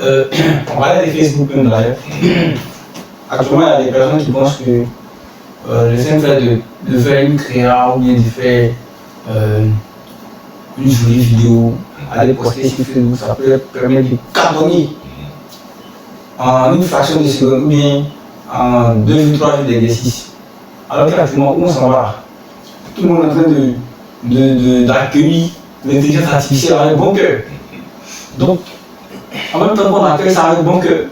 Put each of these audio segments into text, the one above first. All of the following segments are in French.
On parlait de Facebook même d'ailleurs. Actuellement, il y a des personnes qui pensent que le simple fait de faire une créa ou bien de faire une jolie vidéo, aller poster sur Facebook, ça peut permettre de cartonner en une fraction de seconde ou bien en 2 ou 3 jours d'exercice. Alors qu'actuellement, où on s'en va? Tout le monde est en train d'accueillir l'intelligence artificielle avec bon cœur. Donc, en même temps qu'on accueille ça avec bon cœur,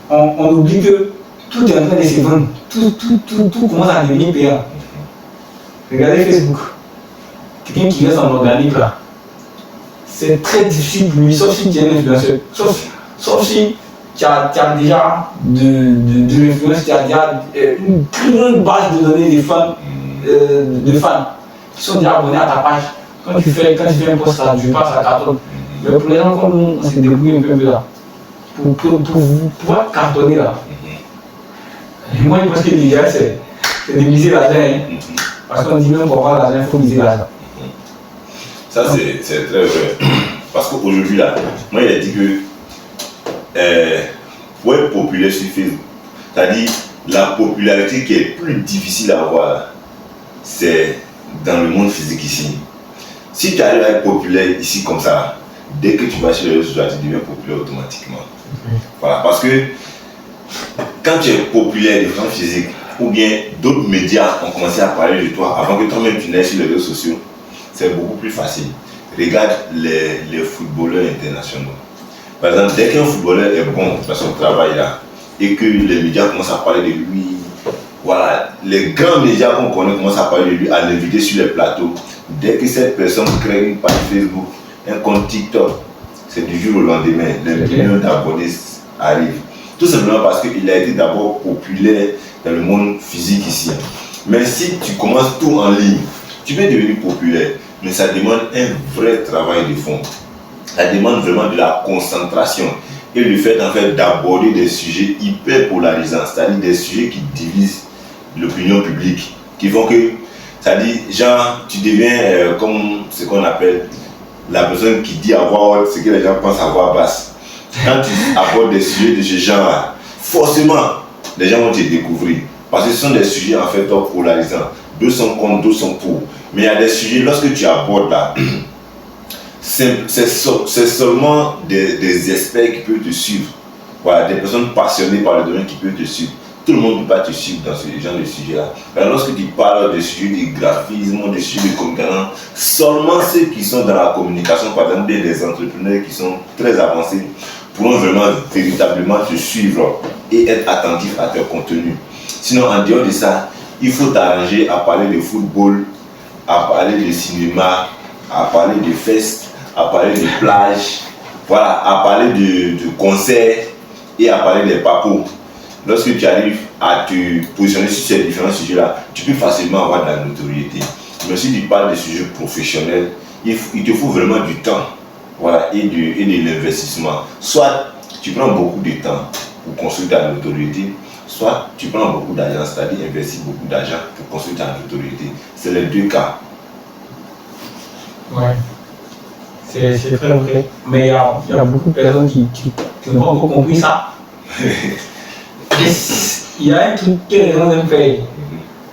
on oublie que tout est en train de se vendre, tout commence à devenir payant. Regardez Facebook, quelqu'un qui reste en organique là, c'est très difficile pour lui, sauf si tu es un influenceur, sauf si tu as déjà de l'influence, tu as déjà une grande base de données de fans qui sont déjà abonnés à ta page. Quand tu fais un post là, je passe à 14. Mais pour les gens comme nous, on se débrouille un peu là. Pour pouvoir cartonner là. Moi, je pense que l'idéal, c'est de miser l'argent. Hein. Parce qu'on dit même pour avoir l'argent, il faut miser l'argent. Ça, c'est très vrai. Parce qu'aujourd'hui, là, moi, il a dit que pour être populaire sur Facebook, c'est-à-dire la popularité qui est plus difficile à avoir, c'est dans le monde physique ici. Si tu arrives à être populaire ici comme ça, dès que tu vas sur les réseaux sociaux, tu deviens populaire automatiquement. Voilà, parce que quand tu es populaire de façon physique, ou bien d'autres médias ont commencé à parler de toi avant que toi-même tu n'ailles sur les réseaux sociaux, c'est beaucoup plus facile. Regarde les footballeurs internationaux. Par exemple, dès qu'un footballeur est bon dans son travail là, et que les médias commencent à parler de lui, voilà, les grands médias qu'on connaît commencent à parler de lui, à l'inviter sur les plateaux. Dès que cette personne crée une page Facebook, un compte TikTok, c'est du jour au lendemain, les millions d'abonnés arrivent. Tout simplement parce qu'il a été d'abord populaire dans le monde physique ici. Mais si tu commences tout en ligne, tu peux devenir populaire, mais ça demande un vrai travail de fond. Ça demande vraiment de la concentration et le fait en fait d'aborder des sujets hyper polarisants, c'est-à-dire des sujets qui divisent l'opinion publique, qui font que, c'est-à-dire, genre, tu deviens comme ce qu'on appelle la personne qui dit à voix haute ce que les gens pensent à voix basse. Quand tu abordes des sujets de ce genre-là, forcément, les gens vont te découvrir. Parce que ce sont des sujets en fait polarisants. Deux sont contre, deux sont pour. Mais il y a des sujets, lorsque tu abordes là, c'est seulement des experts qui peuvent te suivre. Voilà, des personnes passionnées par le domaine qui peuvent te suivre. Tout le monde ne peut pas te suivre dans ce genre de sujet-là. Mais lorsque tu parles des sujets de graphisme, des sujets de communication, seulement ceux qui sont dans la communication, par exemple des entrepreneurs qui sont très avancés, pourront vraiment véritablement te suivre et être attentifs à ton contenu. Sinon, en dehors de ça, il faut t'arranger à parler de football, à parler de cinéma, à parler de fest, à parler de plage, voilà, à parler de concerts et à parler des papos. Lorsque tu arrives à te positionner sur ces différents sujets-là, tu peux facilement avoir de la notoriété. Mais si tu parles de sujets professionnels, il te faut vraiment du temps, voilà, et de l'investissement. Soit tu prends beaucoup de temps pour construire ta notoriété, soit tu prends beaucoup d'argent, c'est-à-dire investir beaucoup d'argent pour construire ta notoriété. C'est les deux cas. Ouais, c'est très vrai. Mais il y a beaucoup de personnes qui n'ont pas encore compris ça. Il y a un truc que les gens aiment faire.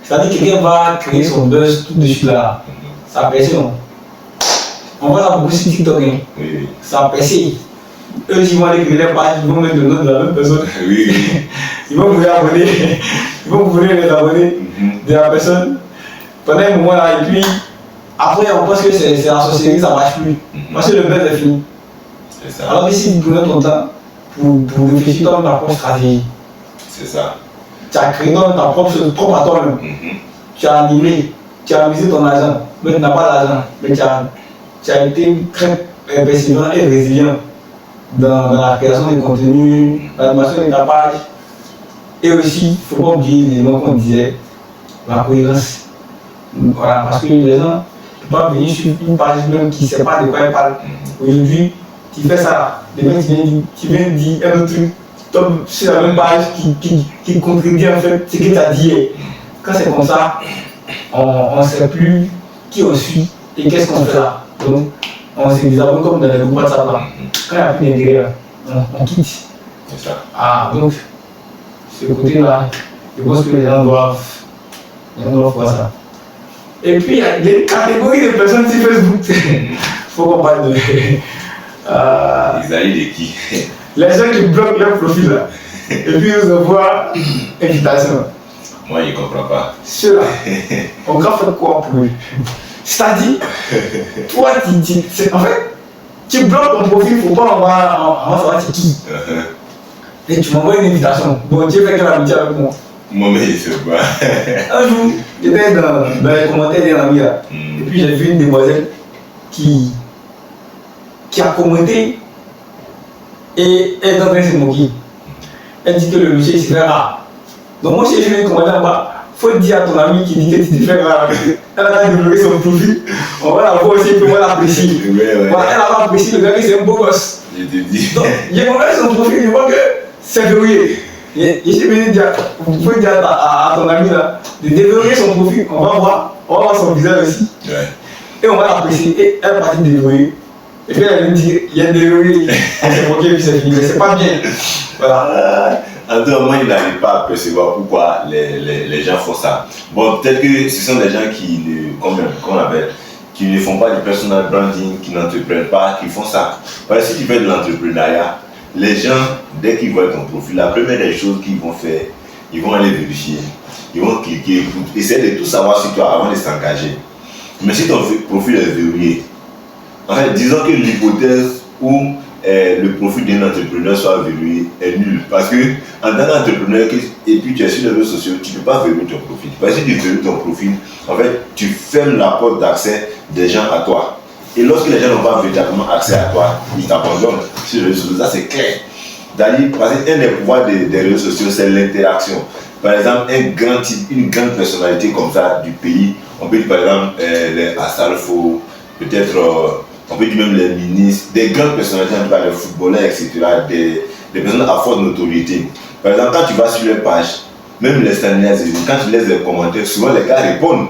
C'est-à-dire que quelqu'un va créer son buzz tout de suite là. Ça a percé, non? On voit ça beaucoup sur TikTok. Hein. Oui. Ça a percé. Eux, ils vont aller créer les pages, ils vont mettre le nom de la même personne. Oui. Ils vont vous abonner. Ils vont vous les abonner de la personne pendant un moment là. Et puis, après, on pense que c'est la société, ça ne marche plus. Parce que le buzz est fini. C'est ça. Alors, si vous prenez ton temps pour réfléchir dans ta propre stratégie, c'est ça. Tu as créé dans ta propre chose, propre à toi-même. Tu as animé, tu as misé ton argent, mais tu n'as pas d'argent. Mais tu as été très persévérant et résilient dans la création de contenu, l'animation de ta page. Et aussi, il ne faut pas oublier les mots qu'on disait, la cohérence. Voilà, parce que les gens ne peuvent pas venir sur une page même qui ne sait pas de quoi elle parle. Aujourd'hui, tu fais ça, demain tu viens dire un autre truc. Comme sur la même page qui contribue en fait ce que tu as dit. Quand c'est comme ça, on ne sait plus qui on suit et qu'est-ce qu'on fait là. Donc, on se désabonne comme dans les groupes WhatsApp là. Quand il n'y a plus d'intérêt là. on quitte. C'est ça. Ah, donc, ce côté-là, je pense que les gens doivent voir ça. Et puis, il y a des catégories de personnes sur Facebook. Il faut qu'on parle de. Ils arrivent de qui? Les gens qui bloquent leur profil là. Et puis, ils envoient invitation. Moi, je ne comprends pas. Ceux-là, on va faire quoi pour eux? C'est-à-dire, toi, en fait, tu bloques ton profil, il ne faut pas envoyer c'est qui. Et tu m'envoies une invitation. Bon, tu fais quelle amitié avec moi? Moi-même, je ne sais pas. Un jour, j'étais dans les commentaires d'un ami là. Et puis j'ai vu une demoiselle qui a commenté et elle est en train de se moquer. Elle dit que le monsieur se fait rare. Donc moi, j'ai vu une commentaire en bas. Faut dire à ton ami qui dit que tu te fais rare. Elle a développé son profil. On va la voir aussi pour l'apprécier. Elle a apprécié le gars qui c'est un beau gosse. Je te dis. Donc, j'ai commencé son profil, je vois que c'est verrouillé. Je suis venu dire, vous pouvez dire à ton ami là, de déverrouiller son profil, on va voir son visage aussi. Ouais. Et on va l'apprécier. Et elle est partie de déverrouiller. Et puis elle me dit, il y a déverrouillé, on s'est moqué, puis c'est fini. Mais c'est pas bien. Voilà. En tout cas, moi, je n'arrive pas à percevoir pourquoi les gens font ça. Bon, peut-être que ce sont des gens qui qui ne font pas du personal branding, qui n'entreprennent pas, qui font ça. Parce que si tu fais de l'entrepreneuriat, les gens, dès qu'ils voient ton profil, la première des choses qu'ils vont faire, ils vont aller vérifier, ils vont cliquer, essayer de tout savoir sur toi avant de s'engager. Mais si ton profil est verrouillé, en fait, disons que l'hypothèse où le profil d'un entrepreneur soit verrouillé est nul. Parce que en tant qu'entrepreneur, et puis tu es sur les réseaux sociaux, tu ne peux pas verrouiller ton profil. Parce que si tu verrouilles ton profil, en fait, tu fermes la porte d'accès des gens à toi. Et lorsque les gens n'ont pas véritablement accès à toi, ils t'abandonnent sur les réseaux sociaux. Ça, c'est clair. Parce qu'un des pouvoirs des réseaux sociaux, c'est l'interaction. Par exemple, une grande personnalité comme ça du pays, on peut dire par exemple les Assalfo, peut-être, on peut dire même les ministres, des grandes personnalités, en tout cas les footballeurs, etc., des personnes à forte notoriété. Par exemple, quand tu vas sur leur page, même les Stanley, quand tu laisses les commentaires, souvent les gars répondent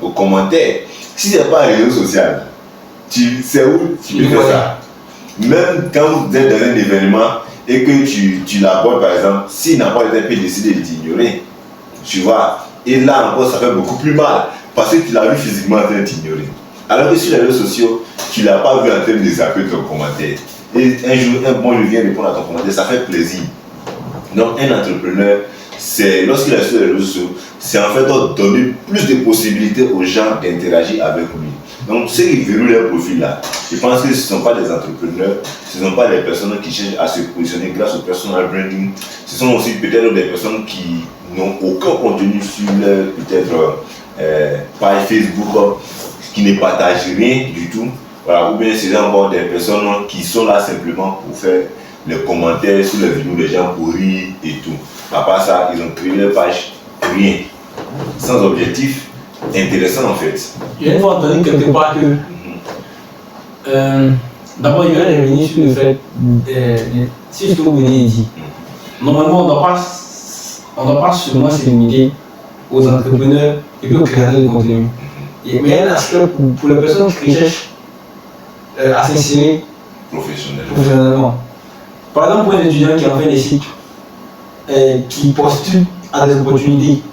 aux commentaires. Si ce n'est pas un réseau social, tu sais où tu peux faire ça. Même quand vous êtes dans un événement et que tu l'abordes, par exemple, s'il n'a pas été décidé de t'ignorer, tu vois, et là encore ça fait beaucoup plus mal parce que tu l'as vu physiquement en train de t'ignorer. Alors que sur les réseaux sociaux, tu ne l'as pas vu en train de zapper ton commentaire. Et un jour, je viens répondre à ton commentaire, ça fait plaisir. Donc un entrepreneur, c'est lorsqu'il est sur les réseaux sociaux, c'est en fait donner plus de possibilités aux gens d'interagir avec lui. Donc ceux qui verrouillent leur profil là, je pense que ce ne sont pas des entrepreneurs, ce ne sont pas des personnes qui cherchent à se positionner grâce au personal branding, ce sont aussi peut-être des personnes qui n'ont aucun contenu sur leur page Facebook, qui ne partagent rien du tout. Voilà, ou bien c'est encore des personnes qui sont là simplement pour faire les commentaires sur les vidéos des gens pour rire et tout. À part ça, ils ont créé leur page pour rien, sans objectif intéressant en fait. J'ai une fois entendu quelque part que d'abord il y a revenir sur le fait si je peux vous dire ici. Normalement on ne doit pas seulement se limiter aux entrepreneurs et puis aux créateurs de contenu. Mais il y a un aspect pour les personnes qui cherchent à s'insérer professionnellement. Par exemple, pour un étudiant qui en fait des cycles, qui postule à des opportunités,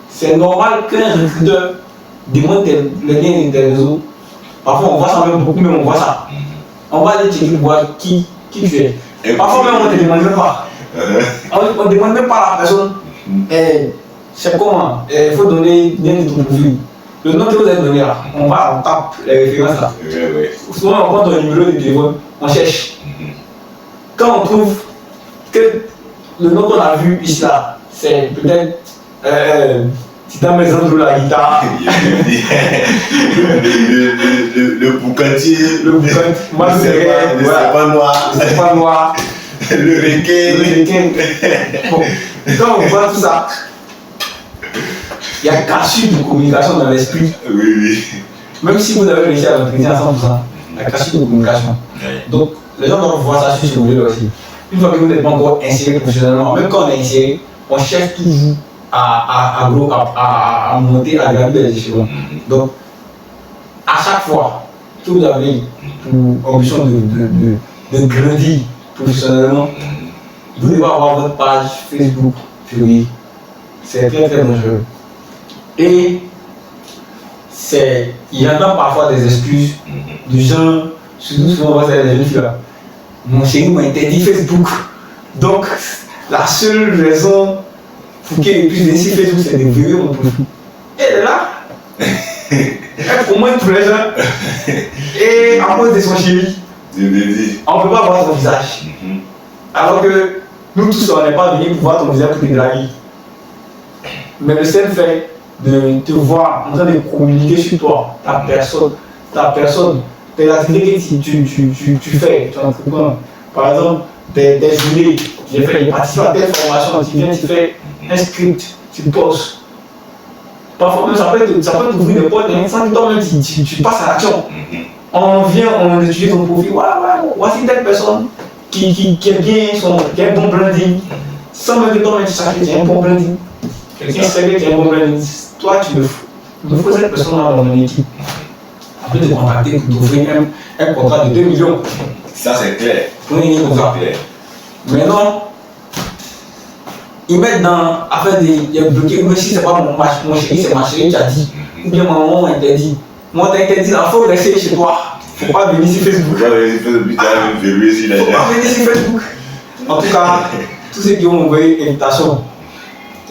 c'est normal qu'un recruteur demande les liens des réseaux. Parfois on voit ça même beaucoup, même on voit ça. On va aller checker voir qui tu es. Parfois même on ne te demande même pas. On ne demande même pas à la personne. C'est comment il faut donner bien ton profil. Le nom que vous avez donné là, on tape les références là. Souvent on prend ton numéro de téléphone, on cherche. Quand on trouve que le nom qu'on a vu ici là, c'est peut-être Titan Maison de la guitare. Le boucantier. Moi je dirais, c'est pas noir. Le requin. Bon, quand on voit tout ça, il y a cassure de communication dans l'esprit. Oui. Même si vous avez réussi à l'entretenir à 100%, il y a cassure de communication. Donc, les gens doivent voir ça sur ce modèle aussi. Une fois que vous n'êtes pas encore inséré professionnellement, même quand on est inséré, on cherche toujours à monter, à gravir les échelons. Donc, à chaque fois que vous avez pour ambition de grandir professionnellement, vous devez avoir votre page Facebook publiée. C'est très très dangereux. Et il y en a parfois des excuses du genre, surtout souvent c'est les jeunes filles là. Mon chéri m'a interdit Facebook. Donc la seule raison pour qu'il puisse laisser Facebook, c'est de violer mon profil. Elle est là. Elle commande tous les gens. Et à cause de son chéri, on ne peut pas voir son visage. Alors que nous tous, on n'est pas venus pour voir ton visage toute la vie. Mais le seul fait de te voir en train de communiquer sur toi, ta personne, tes activités que tu fais, tu entreprends. Par exemple, des journées, j'ai participé à telle formation, tu viens, tu fais un script, tu postes. Parfois même ça peut t'ouvrir des portes, mais sans toi-même tu passes à l'action. On vient, on utilise ton profil, voici telle personne qui aime bien qui a un bon branding. Sans même que toi-même tu saches que tu as un bon branding. Quelqu'un sait que tu as un bon branding. Toi tu me faut cette personne-là dans mon équipe. Après te contacter pour t'offrir un contrat de 2 millions. Ça c'est clair. Pour une contrat. Maintenant, ils mettent dans affaire il y a bloqué, mais si c'est pas mon chéri, c'est ma chérie qui a dit. Ou bien maman m'a interdit. Moi t'interdit, il faut rester chez toi. Faut pas venir sur Facebook. Faut pas venir sur Facebook. En tout cas, tous ceux qui ont envoyé une invitation,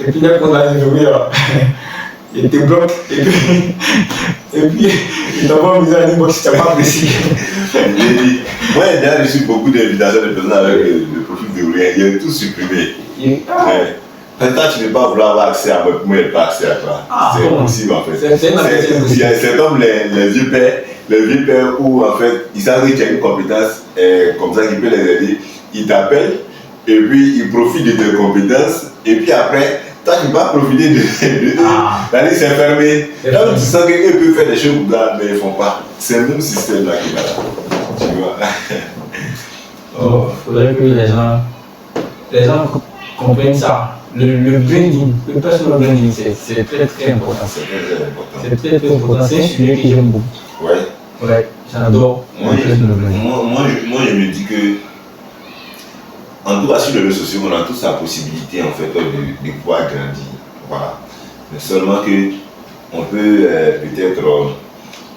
et puis dès qu'on a verrouillé, ils te bloquent. Et puis ils t'envoient un message inbox si tu n'as pas apprécié. Moi j'ai déjà reçu beaucoup d'invitations de personnes avec le profil verrouillé. Ils ont tout supprimé. Peut-être tu ne veux pas vouloir avoir accès à moi, moi je n'ai pas accès à toi. C'est impossible en fait. C'est comme les vieux pères où en fait ils savent que tu as une compétence comme ça qui peut les aider. Ils t'appellent et puis ils profitent de tes compétences et puis après toi tu ne peux pas profiter de la liste est fermée. Là où tu sens qu'eux peuvent faire des choses là mais ils ne font pas. C'est le même système là qui est là. Tu vois. Il faudrait que les gens comprennent ça. Le branding, le personal branding, c'est très très important. C'est très très important. C'est un sujet que j'aime beaucoup. Ouais, j'adore. Moi, je me dis que, en tout cas sur les réseaux sociaux, on a tous la possibilité en fait de pouvoir grandir. Voilà. Mais seulement que on peut peut-être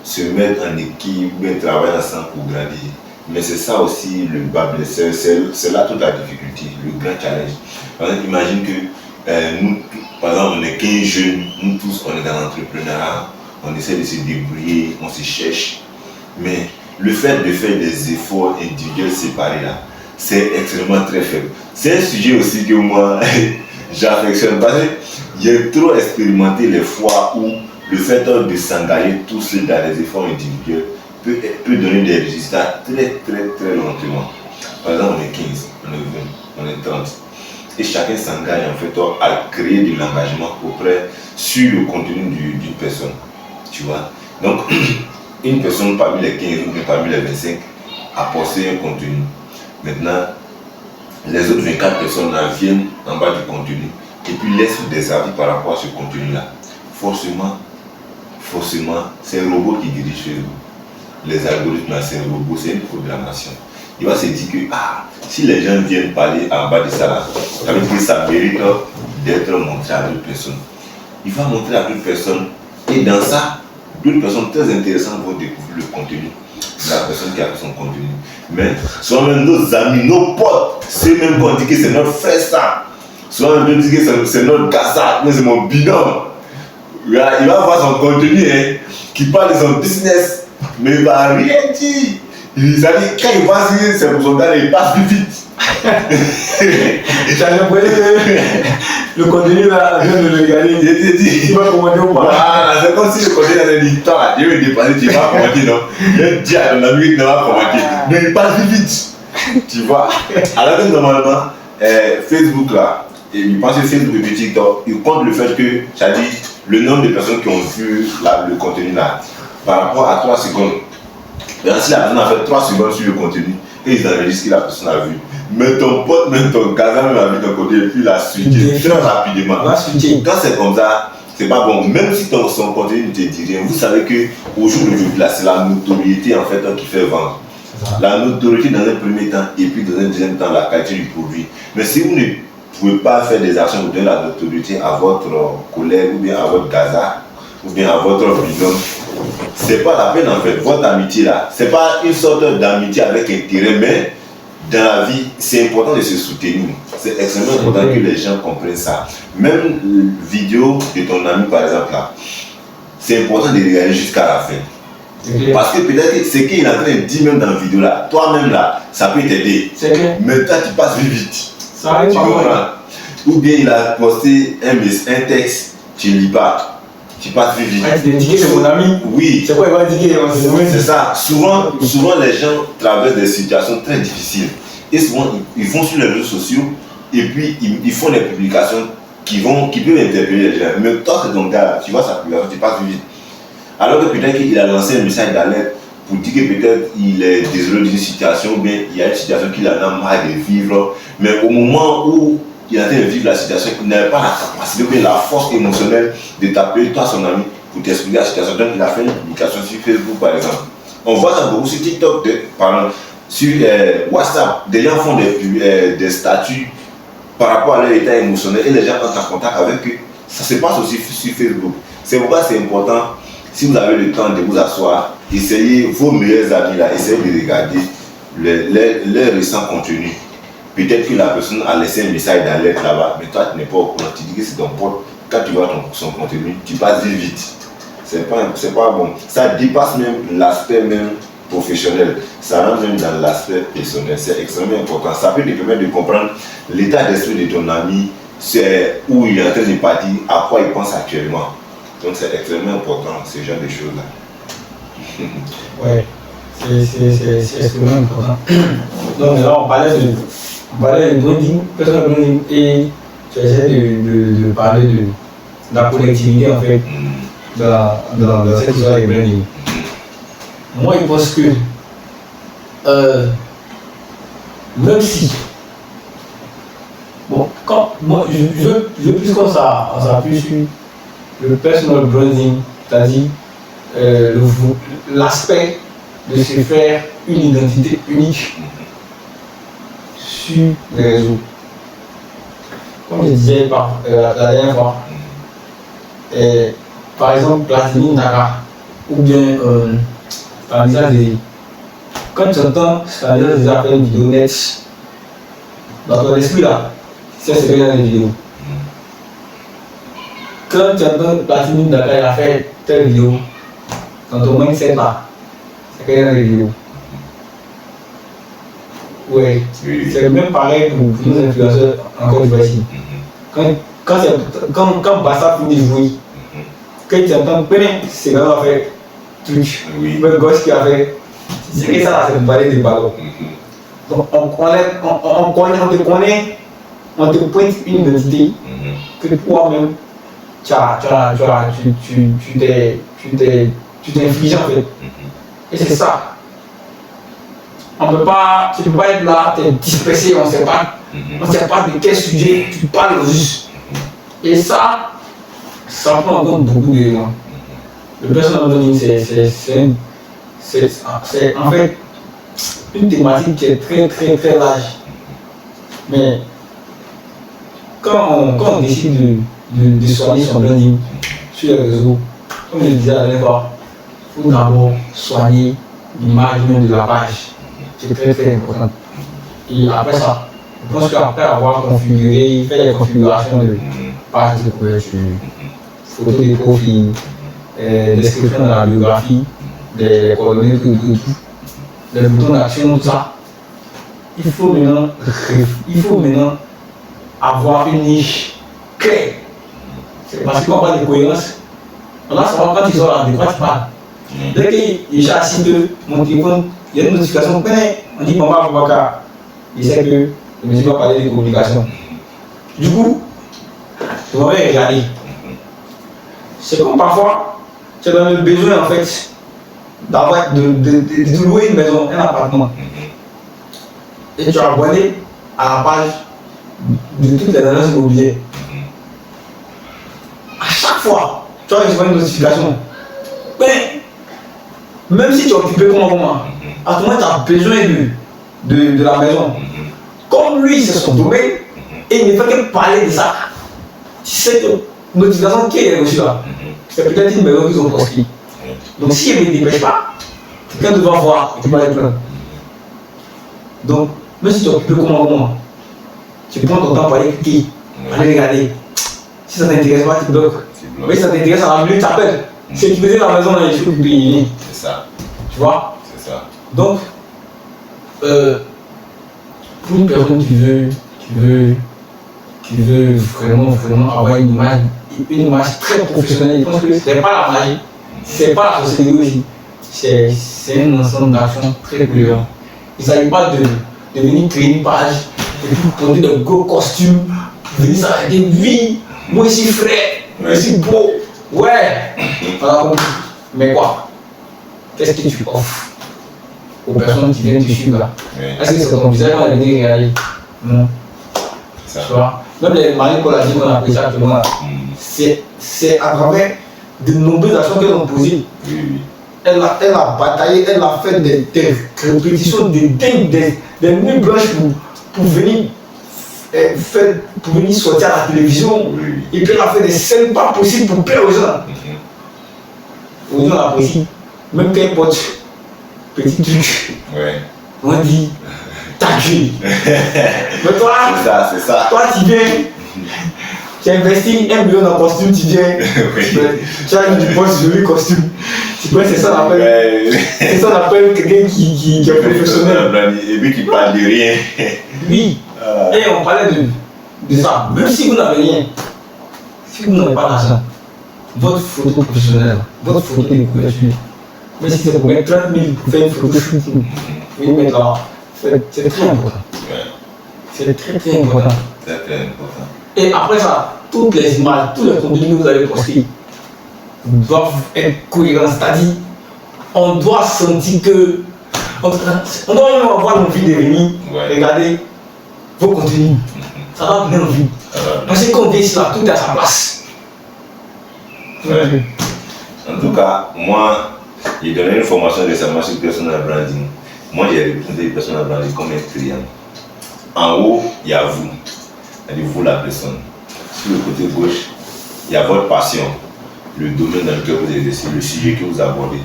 se mettre en équipe ou bien travailler ensemble pour grandir. Mais c'est ça aussi le bas blessé, c'est là toute la difficulté, le grand challenge. Par exemple, imagine que nous, par exemple, on est 15 jeunes, nous tous on est dans l'entrepreneuriat, on essaie de se débrouiller, on se cherche. Mais le fait de faire des efforts individuels séparés là, c'est extrêmement très faible. C'est un sujet aussi que moi j'affectionne parce que j'ai trop expérimenté les fois où le fait de s'engager tous seul dans les efforts individuels peut donner des résultats très très très lentement. Par exemple, on est 15, on est 20, on est 30. Et chacun s'engage en fait à créer de l'engagement auprès sur le contenu d'une personne. Tu vois. Donc, une personne parmi les 15 ou parmi les 25 a posté un contenu. Maintenant, les autres 24 personnes viennent en bas du contenu et puis laissent des avis par rapport à ce contenu-là. Forcément, c'est un robot qui dirige Facebook. Les algorithmes, c'est un robot, c'est une programmation. Il va se dire que si les gens viennent parler en bas de ça, là, ça veut dire que ça mérite d'être montré à d'autres personnes. Il va montrer à d'autres personnes et dans ça, d'autres personnes très intéressantes vont découvrir le contenu de la personne qui a fait son contenu. Mais souvent même nos amis, nos potes, ceux même qu'on dit que c'est notre frère ça. Souvent même dit que c'est notre gassa, mais c'est mon binôme. Il va voir son contenu qui parle de son business. Mais il ne va rien dire. Quand il voit que c'est pour son gars, il passe plus vite. J'ai l'impression que le contenu là, vient de le regarder. Il va commenter ou pas. C'est comme si le contenu avait dit toi, Dieu veut dépasser, tu vas commenter, non. Il dit à ton ami qu'il ne va pas commenter. Mais il passe plus vite. Tu vois. Alors que normalement, Facebook là, il pense que Facebook et TikTok, il compte le fait que, c'est-à-dire le nombre de personnes qui ont vu le contenu là. Par rapport à 3 secondes. Maintenant, si la personne a fait 3 secondes sur le contenu et ils enregistrent ce que la personne a vu, mais ton pote, même ton gazan, même a vu ton côté et puis il a switché très rapidement. Quand c'est comme ça, c'est pas bon. Même si son contenu ne te dit rien, vous savez qu'au jour d'aujourd'hui, c'est la notoriété en fait qui fait vendre. La notoriété dans un premier temps et puis dans un deuxième temps la qualité du produit. Mais si vous ne pouvez pas faire des actions pour donner la notoriété à votre collègue ou bien à votre gaza ou bien à votre binôme, c'est pas la peine en fait. Votre amitié là, c'est pas une sorte d'amitié avec intérêt, mais dans la vie, c'est important de se soutenir. C'est extrêmement important que les gens comprennent ça. Même vidéo de ton ami par exemple là, c'est important de regarder jusqu'à la fin. Parce que peut-être que ce qu'il est en train de dire même dans la vidéo là, toi-même là, ça peut t'aider. Mais toi tu passes vite. Ça arrive tu comprends? Ou bien il a posté un texte, tu ne lis pas. Tu passes vite. C'est mon ami. Oui. C'est quoi il va dire? C'est ça. Souvent les gens traversent des situations très difficiles. Et souvent ils vont sur les réseaux sociaux et puis ils font des publications qui peuvent interpeller les gens. Mais toi c'est ton gars, tu vois sa publication, tu passes vite. Alors que peut-être qu'il a lancé un message d'alerte pour dire que peut-être il est désolé d'une situation, ou bien il y a une situation qu'il en a marre de vivre, mais au moment où il est en train de vivre la situation, il n'avait pas la capacité ou bien la force émotionnelle de t'appeler toi son ami pour t'expliquer la situation. Donc il a fait une publication sur Facebook par exemple. On voit ça beaucoup sur TikTok, sur WhatsApp, des gens font des statuts par rapport à leur état émotionnel et les gens entrent en contact avec eux. Ça se passe aussi sur Facebook. C'est pourquoi c'est important. Si vous avez le temps de vous asseoir, essayez vos meilleurs amis là, essayez de regarder les récents contenus. Peut-être que la personne a laissé un message d'alerte là-bas, mais toi tu n'es pas au courant, tu dis que c'est ton pote. Quand tu vois son contenu, tu passes vite. C'est pas bon. Ça dépasse même l'aspect même professionnel. Ça rentre même dans l'aspect personnel. C'est extrêmement important. Ça peut te permettre de comprendre l'état d'esprit de ton ami, c'est où il est en train de partir, à quoi il pense actuellement. Donc c'est extrêmement important, ce genre de choses-là. Ouais, c'est extrêmement important. Donc là, on parlait de branding, personal branding, et tu essaies de parler de la collectivité en fait, dans cette histoire de branding. Moi, je pense que même si, bon, quand moi, je veux plus comme ça appuie sur le personal branding, c'est-à-dire l'aspect de se faire une identité unique sur les réseaux. Comme je disais la dernière fois, par exemple, Platini Naka, ou bien quand tu entends des appels vidéo net, dans ton esprit là, c'est ce qu'il y a dans les vidéos. Quand tu entends Platini Naka, il a fait telle vidéo, dans ton mindset là, c'est qu'il y a dans les vidéos. Ouais, c'est même pareil pour nos influenceurs encore du ici. Quand Bassa finit de jouer, quand tu entends, c'est quand on a fait truc, le gosse qui a fait, c'est que ça, c'est parler de ballon. Donc on te connaît, on te pointe une identité que toi-même, tu t'es infligé en fait. Et c'est ça. Tu peux pas être là, tu es dispersé, on ne sait pas de quel sujet tu parles juste. Et ça prend en compte beaucoup d'éléments. Le personal branding, c'est en fait une thématique qui est très très très large. Mais quand on décide de soigner son branding sur les réseaux, comme je le disais la dernière fois, il faut d'abord soigner l'image même de la page. C'est très très important. Et après ça, je pense qu'après avoir fait les configurations de page de couverture, photos de profil, description de la biographie, des coordonnées, tout, les boutons d'action, tout ça, il faut maintenant avoir une niche claire. C'est parce qu'on parle de cohérence. On a savoir quand tu sors là, de quoi tu parles. Dès qu'il est assis de mon téléphone, il y a une notification, on dit Maman Aboubacar, il sait que je ne vais pas parler de communication. Du coup, je vais regarder. C'est comme parfois, tu as le besoin en fait de louer une maison, un appartement. Et tu as abonné à la page de toutes les agences immobilières. À chaque fois, tu vas recevoir une notification. Mais, même si tu es occupé comment, à tout moment, tu as besoin de la maison. Comme lui, c'est son domaine, et il ne fait que parler de ça. Tu sais que motivation qui est reçue là, c'est peut-être une maison qu'ils ont construite. Donc si elle ne dépêche pas, quelqu'un doit voir, tu vas être plein. Donc, même si tu es occupé comme moi, tu prends ton temps pour aller cliquer, aller regarder. Si ça t'intéresse pas, tu bloques. Mais si ça t'intéresse à la minute, tu appelles. Si tu faisais la maison, là, il faut que tu. C'est ça. Tu vois? C'est ça. Donc, pour une personne qui veut vraiment avoir une image très professionnelle, je pense que ce n'est pas la magie, c'est pas la société aussi. C'est un ensemble d'actions très claires. Il ne s'agit pas de venir créer une page et puis prendre de gros costumes, venir s'arrêter, oui, moi je suis frais, je suis beau, ouais, voilà compris. Mais quoi? Qu'est-ce que tu offres aux personnes qui viennent te suivre là? Est-ce que c'est ton visage qu'on a été réalisé? Non. Tu vois? Même les marines qu'on a dit qu'on a appris ça actuellement, c'est à travers de nombreuses actions qu'elles ont posées. Oui. Elle a bataillé, elle a fait des répétitions de dingue, des nuits blanches pour venir sortir à la télévision. Oui. Et puis elle a fait des scènes pas possibles pour plaire aux gens. Aux gens l'apprécient. Même quand elle porte petit truc, on dit ta gueule. Mais toi, C'est ça. toi tu viens, tu investis 1 million en costume, tu viens, tu as du poste joli costume. Tu vois, c'est ça qu'on appelle, c'est ça qu'on appelle quelqu'un qui est professionnel. Et puis qui parle de rien. Oui. Et on parlait de ça. Même si vous n'avez rien, si vous n'avez pas d'argent, votre photo professionnelle, votre photo de couverture, mais si c'est pour mettre 30 000 pour faire une photo shooting, oui, mais là, c'est très important. C'est très très important. C'est très important. Et après ça, toutes les images, tous les contenus que vous allez poster doivent être cohérents. C'est-à-dire, on doit sentir que. On doit même avoir envie de venir regarder vos contenus. Ça va donner envie. Parce que quand on vient ici, là, tout est à sa place. Ouais. En tout cas, moi, j'ai donné une formation récemment sur personal branding. Moi, j'ai représenté le personal branding comme un client. En haut, il y a vous. C'est-à-dire vous, la personne. Sur le côté gauche, il y a votre passion, le domaine dans lequel vous exercez, le sujet que vous abordez.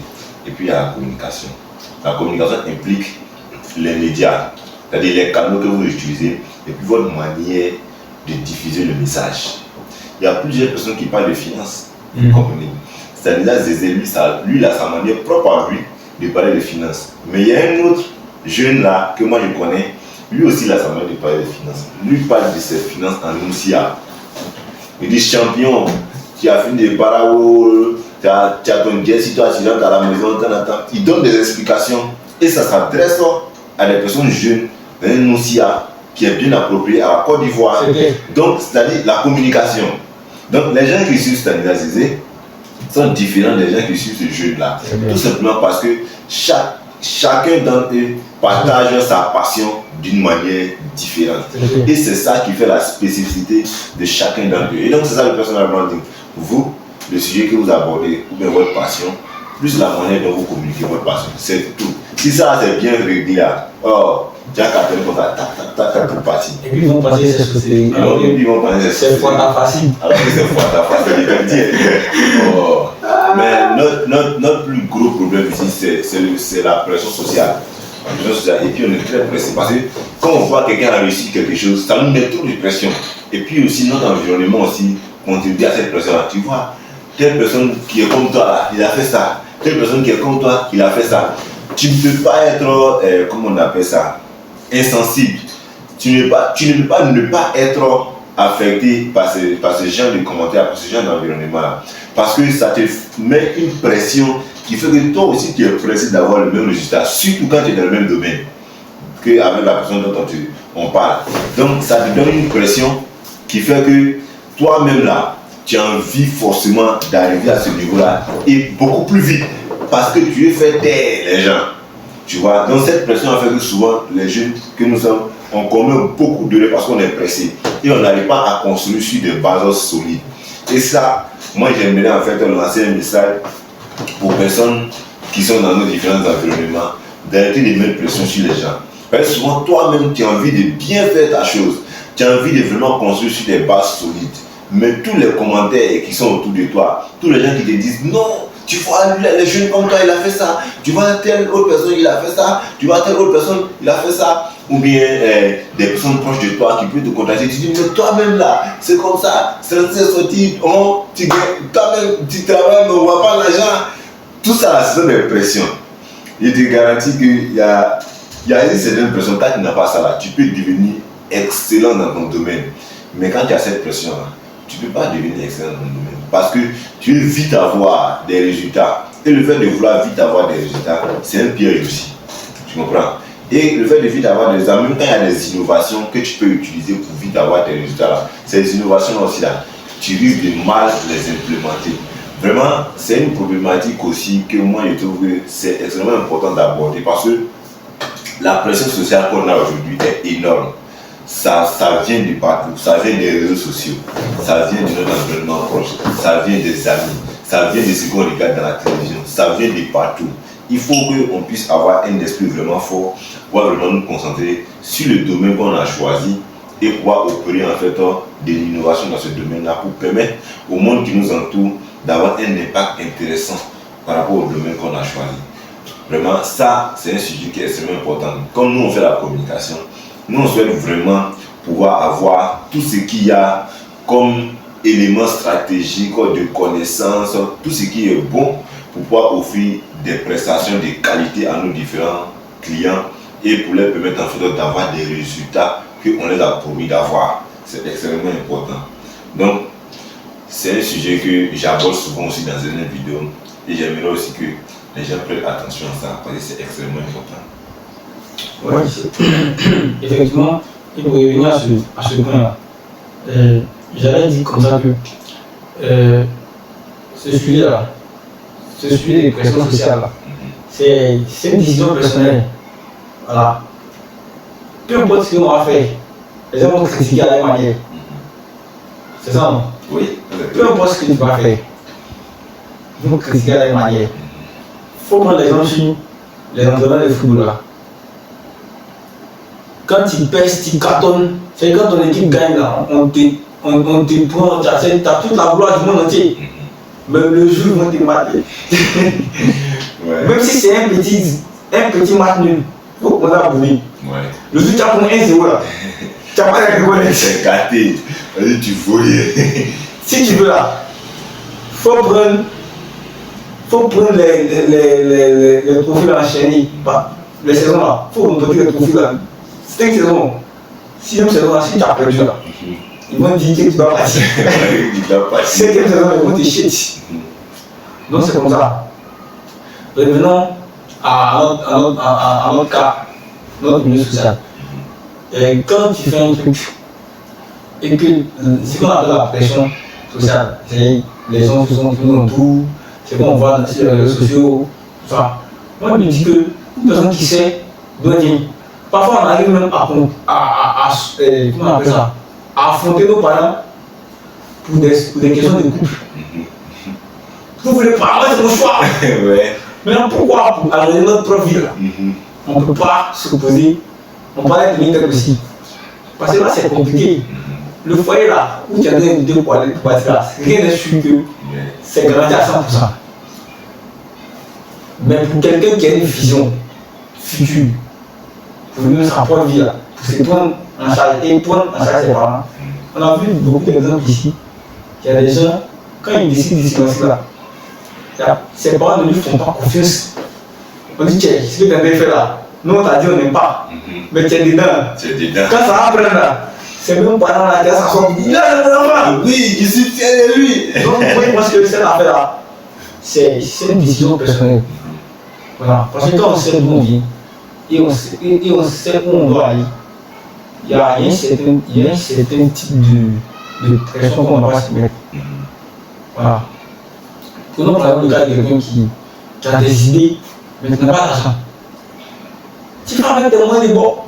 Et puis, il y a la communication. La communication implique les médias, c'est-à-dire les canaux que vous utilisez, et puis votre manière de diffuser le message. Il y a plusieurs personnes qui parlent de finances, vous comprenez. C'est-à-dire, lui, il a sa manière propre à lui de parler de finances. Mais il y a un autre jeune là, que moi je connais, lui aussi il a sa manière de parler de finances. Lui parle de ses finances en Ousia. Il dit champion, tu as fini de barao, tu as ton jet, si tu rentres à la maison, il donne des explications et ça s'adresse à des personnes jeunes, un Ousia qui est bien approprié à la Côte d'Ivoire. Donc, c'est-à-dire la communication. Donc, les gens qui suivent Stanislas Zézé sont différents des gens qui suivent ce jeune-là. Tout simplement parce que chacun d'entre eux partage sa passion d'une manière différente. Et c'est ça qui fait la spécificité de chacun d'entre eux. Et donc, c'est ça le personal branding. Vous, le sujet que vous abordez, ou bien votre passion, plus la manière dont vous communiquez votre passion. C'est tout. Si ça, c'est bien réglé, oh, Jack a tenu comme ça, tac, pour partir. Et puis ils vont passer ces sociétés. Alors, ils vont passer ces C'est fois facile. Alors que c'est fois facile, il dire. Oh. Mais notre plus gros problème ici, c'est la pression sociale. La pression sociale. Et puis on est très pressé parce que quand on voit quelqu'un a réussi quelque chose, ça nous met trop de pression. Et puis aussi notre environnement aussi contribue à cette pression-là. Tu vois, telle personne qui est comme toi, là, il a fait ça. Telle personne qui est comme toi, il a fait ça. Tu ne peux pas être, comment on appelle ça, insensible. Tu ne peux pas ne pas être affecté par ce genre de commentaires, par ce genre d'environnement-là. Parce que ça te met une pression qui fait que toi aussi tu es pressé d'avoir le même résultat, surtout quand tu es dans le même domaine qu'avec la personne dont on parle. Donc ça te donne une pression qui fait que toi-même là, tu as envie forcément d'arriver à ce niveau-là et beaucoup plus vite parce que tu es fait taire les gens. Tu vois, donc cette pression a fait que souvent les jeunes que nous sommes, on commet beaucoup d'erreurs parce qu'on est pressé et on n'arrive pas à construire sur des bases solides. Et ça, moi j'aimerais en fait lancer un message aux personnes qui sont dans nos différents environnements d'arrêter de mettre pression sur les gens. Parce que souvent, toi-même, tu as envie de bien faire ta chose. Tu as envie de vraiment construire sur des bases solides. Mais tous les commentaires qui sont autour de toi, tous les gens qui te disent non, tu vois, les jeunes comme toi, il a fait ça. Tu vois, telle autre personne, il a fait ça. Tu vois, telle autre personne, il a fait ça. Ou bien des personnes proches de toi qui peuvent te contacter. Tu dis, mais toi-même là, c'est comme ça. C'est sorti. Oh, toi-même, tu travailles, mais on ne voit pas l'argent. Tout ça, ce sont des pressions. Je te garantis qu'il y a une certaine pression. Quand tu n'as pas ça là, tu peux devenir excellent dans ton domaine. Mais quand tu as cette pression-là, tu ne peux pas devenir excellent dans ton domaine. Parce que tu veux vite avoir des résultats. Et le fait de vouloir vite avoir des résultats, c'est un piège aussi. Tu comprends? Et le fait de vite avoir des résultats, même quand il y a des innovations que tu peux utiliser pour vite avoir tes résultats là, ces innovations aussi là, tu risques de mal les implémenter. Vraiment, c'est une problématique aussi que moi je trouve que c'est extrêmement important d'aborder parce que la pression sociale qu'on a aujourd'hui est énorme. Ça vient de partout, ça vient des réseaux sociaux, ça vient de notre environnement proche, ça vient des amis, ça vient de ce qu'on regarde dans la télévision, ça vient de partout. Il faut qu'on puisse avoir un esprit vraiment fort, pouvoir vraiment nous concentrer sur le domaine qu'on a choisi et pouvoir opérer en fait de l'innovation dans ce domaine-là pour permettre au monde qui nous entoure d'avoir un impact intéressant par rapport au domaine qu'on a choisi. Vraiment, ça, c'est un sujet qui est extrêmement important. Comme nous, on fait la communication, nous, on souhaite vraiment pouvoir avoir tout ce qu'il y a comme éléments stratégiques, de connaissances, tout ce qui est bon pour pouvoir offrir des prestations de qualité à nos différents clients et pour leur permettre en fait d'avoir des résultats qu'on les a promis d'avoir. C'est extrêmement important. Donc, c'est un sujet que j'aborde souvent aussi dans une vidéo et j'aimerais aussi que les gens prennent attention à ça parce que c'est extrêmement important. Ouais, effectivement, il faut revenir à ce point-là. J'avais dit comme ça que ce sujet-là, ce sujet de pression sociale-là, c'est une décision personnelle. Voilà. Peu importe ce qu'on va faire, les gens vont critiquer à la manière. C'est ça, non? Oui. Peu importe ce que tu vas faire, ils vont critiquer à la manière. Il faut prendre l'exemple sur les entraîneurs de football là. Quand tu pèses, tu cartonnes, c'est quand ton équipe gagne là, on te prend, tu as toute la gloire du monde entier. Mais le jour où ils vont te mater, Ouais. même si c'est un petit match nul, il faut qu'on a bourré. Ouais. Le jour où tu as pris 1-0 là, tu n'as pas la rigolette. C'est gâté. Vas-y, tu voyais. Si tu veux là, faut prendre les profils enchaînés, les saisons là, faut monter les profils là. 5 saisons, 6e saison là, si tu as perdu là, ils vont dire que tu dois partir. 5e saison, ils vont te shit. Donc c'est comme ça. Revenons à notre cas, notre milieu social. Et quand tu fais un truc, et que ce qu'on appelle la pression sociale, c'est les gens qui sont nous entourent, c'est qu'on voit sur les réseaux sociaux, tout ça. Moi je dis que une personne qui sait doit dire. Parfois on arrive même à affronter nos parents pour des questions de couple. Vous voulez pas, ouais, c'est mon choix. Ouais. Maintenant pourquoi pour arrêter notre propre vie là, on ne peut pas s'opposer, on peut pas être limité aussi. Parce que là c'est compliqué. Le foyer là, où tu as donné une idée pour aller partir là, rien n'est sûr que c'est garanti à 100%. Mais pour quelqu'un qui a une vision future, pour nous sa propre vie là, pour se prendre en charge et prendre en charge ses parents, on a vu beaucoup d'exemples ici. Il y a des gens, quand ils décident de se lancer là, ses parents ne lui font pas confiance. On dit, tiens, ce que tu as fait là, nous on t'a dit on n'aime pas, mais tu es dedans. Quand ça va prendre là, c'est même parents là qui s'assoient, il a un enfant. Oui, je suis fier de lui. Donc moi je pense que cette affaire là, c'est une décision personnelle. Voilà. Parce que quand on sait d'où on vient et on sait où on doit aller, il y a un certain type de pression qu'on ne doit pas se mettre. Voilà. Prenons par exemple le cas de quelqu'un qui a des idées, mais qui n'a pas d'argent. Tu vas mettre tes moyens de bord.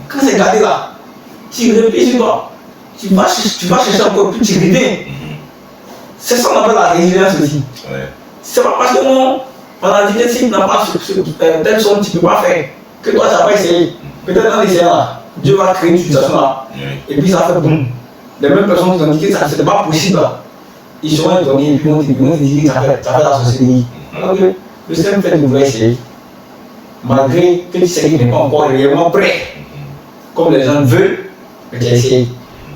Quand c'est gardé là, tu réfléchis toi. Tu vas chercher encore plus, tu reviens. C'est ça qu'on appelle la résilience aussi. Ouais. C'est pas parce que On a dit que si tu n'as pas telle somme, tu ne peux pas faire. Que toi, tu n'as pas essayé. Peut-être en essayant là, Dieu va créer une situation là. Et puis ça fait boum. Les mêmes personnes qui ont dit que ça n'était pas possible là. Ils seront étonnés et puis on dit que ça fait la société. Alors que le simple fait de vouloir essayer, malgré que tu sais qu'il n'est pas encore réellement prêt, comme les gens veulent, mais tu as essayé.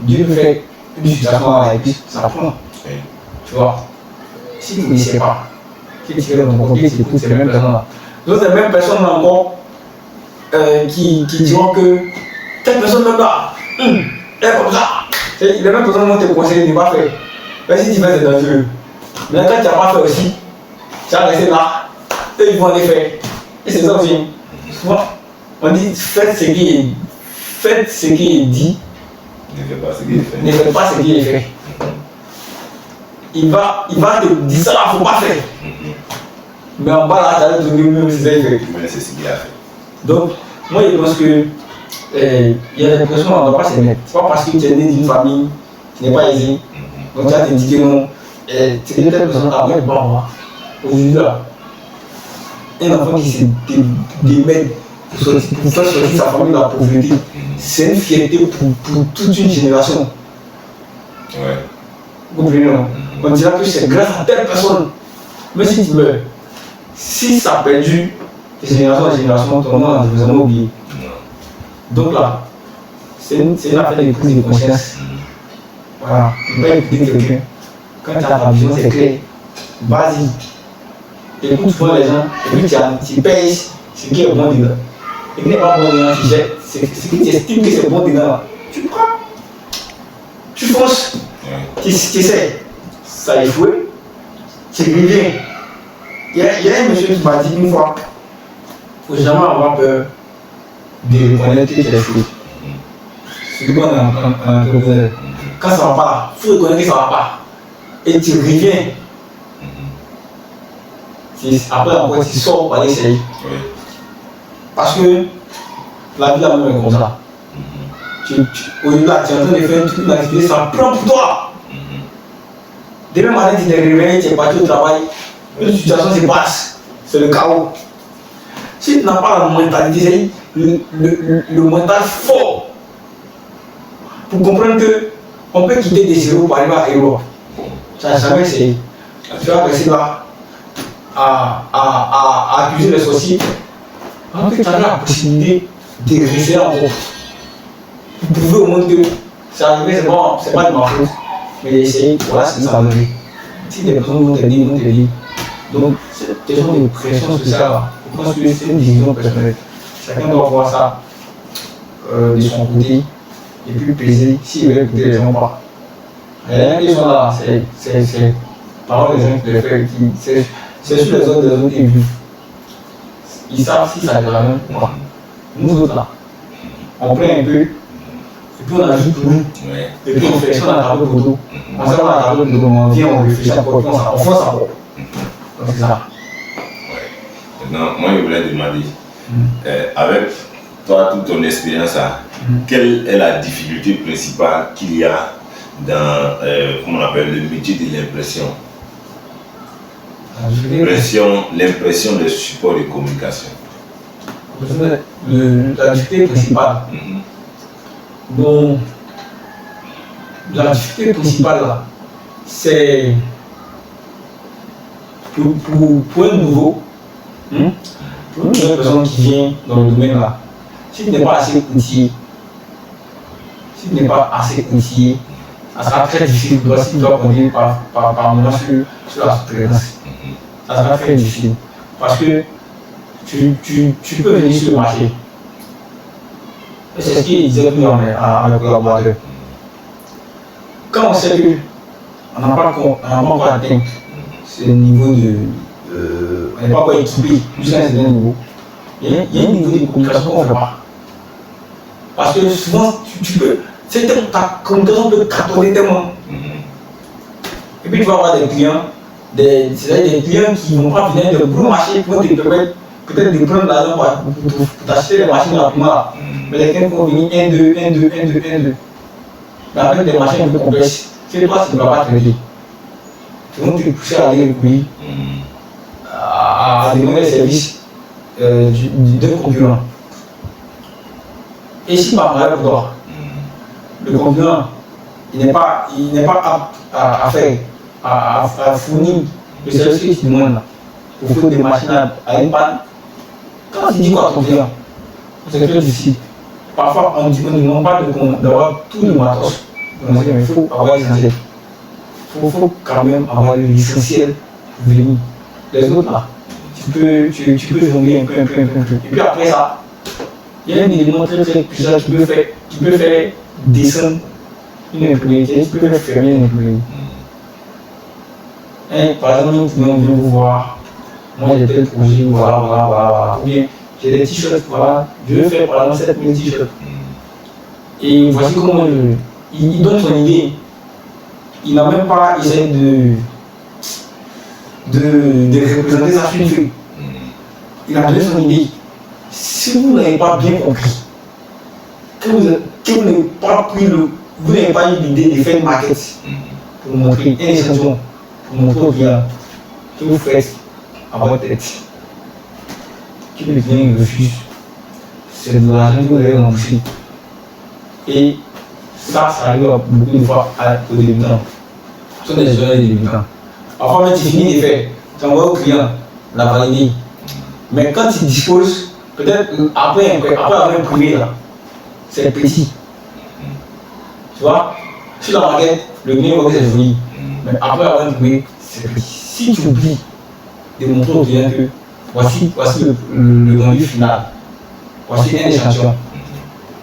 Dieu fait une situation et puis ça prend. Tu vois, si tu ne sais pas, si tu fais ton côté, tu écoutes ces mêmes personnes-là. Donc, ces mêmes personnes encore qui diront que telle personne même là, elle est comme ça. Les mêmes personnes vont te conseiller de ne pas faire. Mais si tu fais, c'est dangereux. Mais quand tu n'as pas fait aussi, tu vas rester là, eux ils vont aller faire. Et c'est ça aussi. Souvent, on dit faites ce qui est dit, ne fais pas ce qu'il fait. ne faites pas ce qui est fait. Il va te dire ça, il ne faut pas faire. Mais en bas là, tu as le même si c'est fait. Mais c'est ce qu'il a fait. Donc, moi je pense que il y a des personnes on ne doit pas se mettre. C'est pas parce que tu es né d'une famille qui n'est pas aisée. Donc tu as te dit que non, c'est de telle personne là, mais bon, aujourd'hui là, un enfant qui se démène pour faire sortir sa famille de la pauvreté, c'est une fierté pour toute une génération. Ouais. Vous comprenez, non? On dira que c'est grâce à telle personne. Mais si tu meurs, si ça a perdu de génération en génération, ton nom, vous avez oublié. Donc là, c'est une affaire de prise de conscience. Voilà, tu ne peux pas écouter quelqu'un. Quand tu as la vision, c'est clair. Vas-y. Écoute souvent les gens, et puis tu payes ce qui est bon dedans. Et qui n'est pas bon dedans, tu jettes. Ce que tu estimes que c'est bon dedans, tu prends. Tu fonces. Tu sais, ça a échoué. Tu reviens. Il y a un monsieur qui m'a dit une fois, il ne faut jamais avoir peur de reconnaître que tu as échoué. C'est bon en entrepreneur. Quand ça ne va pas, il faut reconnaître que ça ne va pas. Et tu reviens. Après encore, tu sors pour aller essayer. Parce que la vie là même est comme ça. Au lieu là, tu es en train de faire toute une activité, ça prend pour toi. Demain matin, tu t'es réveillé, tu es parti au travail, une situation se passe, c'est le chaos. Si tu n'as pas la mentalité, le mental fort, pour comprendre qu'on peut quitter des zéros pour arriver à héros. Tu n'as jamais essayé. Tu vas rester là à accuser les sorciers. Alors que tu as la possibilité de rester encore. Vous pouvez au monde que c'est arrivé, c'est pas de ma faute. Mais essayer, voilà ce qui va arriver. Si des personnes vont te dire, vont te dire. Donc, cette question de pression sociale, je pense que c'est une vision personnelle. Chacun doit voir ça de son côté et puis peser s'il veut écouter les gens ou pas. Rien qui sont là, c'est parole des gens qui le font, c'est sur les autres qui vivent. Ils savent si ça les ramène ou pas. Nous autres là, on prend un peu, et puis on ajoute pour nous, et puis on fait ça dans la table de dos. On sort dans la table de dos, on vient, on réfléchit encore, on fonce encore. Donc c'est ça. Maintenant, moi je voulais demander, avec toi, toute ton expérience, quelle est la difficulté principale qu'il y a dans, comment on appelle, le métier de l'impression? L'impression des supports de communication. La difficulté principale. Bon, la difficulté principale là, c'est pour un nouveau, pour une nouvelle personne qui vient dans le domaine là, si tu n'es pas assez outillé, ça sera très difficile pour toi si tu dois conduire par moment sur la sous-traitance. Ça sera très difficile. Parce que tu peux venir sur le marché. Et c'est ce qu'il disait plus à mes collaborateurs. Quand on sait qu'on n'a pas encore atteint ce niveau on n'est pas encore équipé jusqu'à un certain niveau, il y a un niveau de communication qu'on ne fait pas. Parce que souvent, ta communication peut cartonner tellement. Et puis tu vas avoir des clients, c'est-à-dire des clients qui ne vont pas venir de gros marchés pour te permettre peut-être de prendre l'argent pour t'acheter les machines rapidement. Mais les clients vont venir 1, 2. Mais avec des machines un peu complexes, c'est toi qui ne vas pas traiter. Ils vont te pousser à aller le pays à demander les services d'un concurrent. Et si par malheur pour toi, le concurrent, il n'est pas apte à faire, à fournir le service que tu demandes là, pour faire des machines à une panne, quand tu dis quoi à ton client, c'est très difficile. Parfois, on ne demande pas d'avoir tout le matos, mais il faut avoir l'essentiel. Il faut quand même avoir l'essentiel pour venir. Les autres là, tu peux jongler un peu. Et puis après ça, il y a un élément très puissant qui peut faire descendre une impunité, qui peut faire fermer une impunité. Par exemple, nous venons vous voir, moi j'ai tel projet, voilà. Ou bien j'ai des t-shirts, voilà, je veux faire par exemple 7000 t-shirts. Et voici comment il donne son idée. Il n'a même pas essayé de représenter ça sur une feuille. Il a donné son idée. Si vous n'avez pas bien compris, que vous n'avez pas vous n'avez pas eu l'idée de faire une maquette pour montrer une échantillon, pour montrer au client que vous faites à votre tête, que le client refuse, c'est de l'argent que vous avez remboursé. Et ça arrive beaucoup de fois aux débutants. Ce sont des jeunes débutants. Parfois, même tu finis de faire, tu envoies au client la validée. Mais quand il dispose, peut-être après avoir imprimé là, c'est précis. Tu vois, sur la maquette, le client va c'est joli. Mais après avoir imprimé, c'est précis. Si tu oublies de montrer au client que voici le rendu final, voici un échantillon.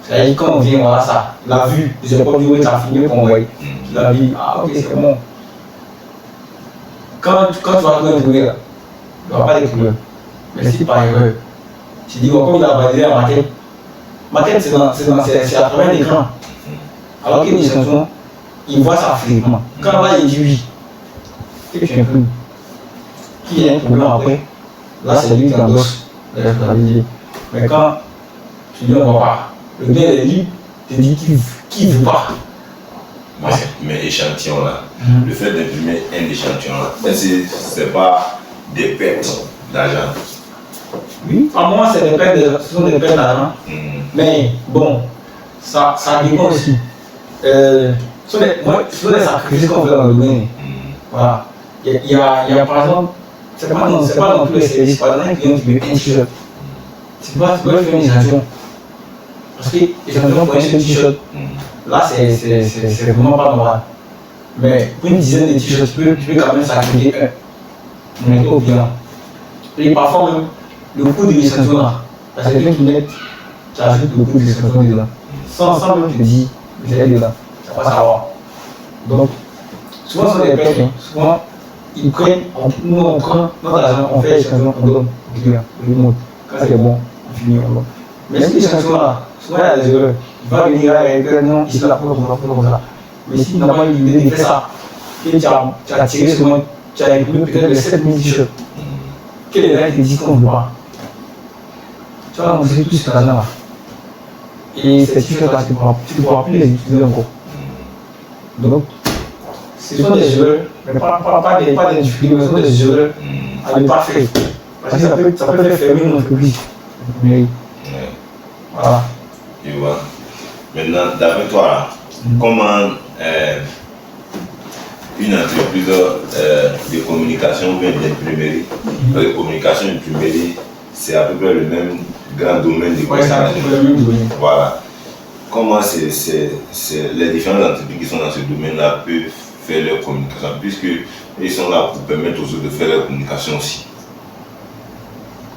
C'est-à-dire quand on vient, voilà ça, il a vu, je n'ai pas vu où il a fini qu'on voit. Il a dit, ah ok, c'est bon. Quand tu vas trouver un problème, il n'y aura pas de problème. Mais si par erreur, tu dis, comme il a validé la maquette c'est à travers l'écran. Alors qu'une échantillon, il voit ça physiquement. Quand là, il dit oui, que tu imprimes, qu'il y a un problème après, là c'est lui qui endosse la validité. Mais quand tu dis, on ne voit pas, le gars est libre, tu dis qu'il ne veut pas. Mais échantillon là, le fait d'imprimer un échantillon là, c'est pas des pertes d'argent. Oui, à moi ce sont des pertes d'argent. Mais bon, ça dépend aussi. Ce sont des sacrifices qu'on fait dans le domaine. Voilà. Il y a par exemple, c'est pas dans tous les services, par exemple un client qui veut un t-shirt. Tu peux faire une échantillon. Parce que l'échantillon pour un seul t-shirt, là c'est vraiment pas normal. Mais pour une dizaine de t-shirts, tu peux quand même sacrifier un. Montrer au client. Et parfois même, le coût de l'échantillon là, parce que quelqu'un qui met, tu ajoutes le coût de l'échantillon dedans. Sans même te dire, j'ai dedans. Ça va savoir. Donc, souvent ce sont des pertes. Souvent, ils prennent, nous on prend notre argent, on fait l'échantillon, on donne au client, on lui montre. Quand c'est bon, on finit, on donne. Mais si l'échantillon là, souvent il y a des erreurs. Il va venir là et dire non, ici la comme ça. Mais si tu n'as pas eu l'idée de faire ça, que tu as tiré sur moi, tu as imprimé peut-être les 7000 t-shirts, que les gens te disent qu'on ne veut pas. Tu vas rembourser tout cet argent là. Et ces t-shirts là, tu ne pourras plus les utiliser encore. Donc, ce sont des erreurs, mais pas des difficultés, mais ce sont des erreurs à ne pas faire. Parce que ça peut faire fermer une entreprise. Mais, voilà. Tu vois. Maintenant, d'après toi, là, comment une entreprise de communication ou bien d'imprimerie, de communication et d'imprimerie, c'est à peu près le même grand domaine de communication. Voilà. Comment les différentes entreprises qui sont dans ce domaine-là peuvent faire leur communication, puisqu'ils sont là pour permettre aux autres de faire leur communication aussi.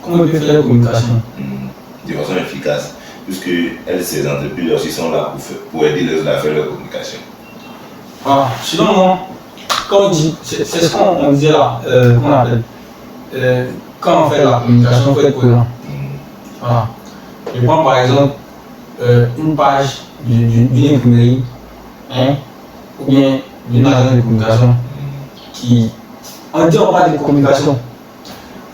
Comment ils peuvent faire leur communication de façon efficace, puisque ces entreprises aussi sont là pour aider les autres à faire leur communication. Sinon, moi, quand on dit, c'est ce qu'on disait là, qu'on appelle, quand on fait la communication, il faut être cohérent. Voilà. Je prends par exemple une page d'une imprimerie, ou bien d'une agence de communication qui, on dit on parle de communication,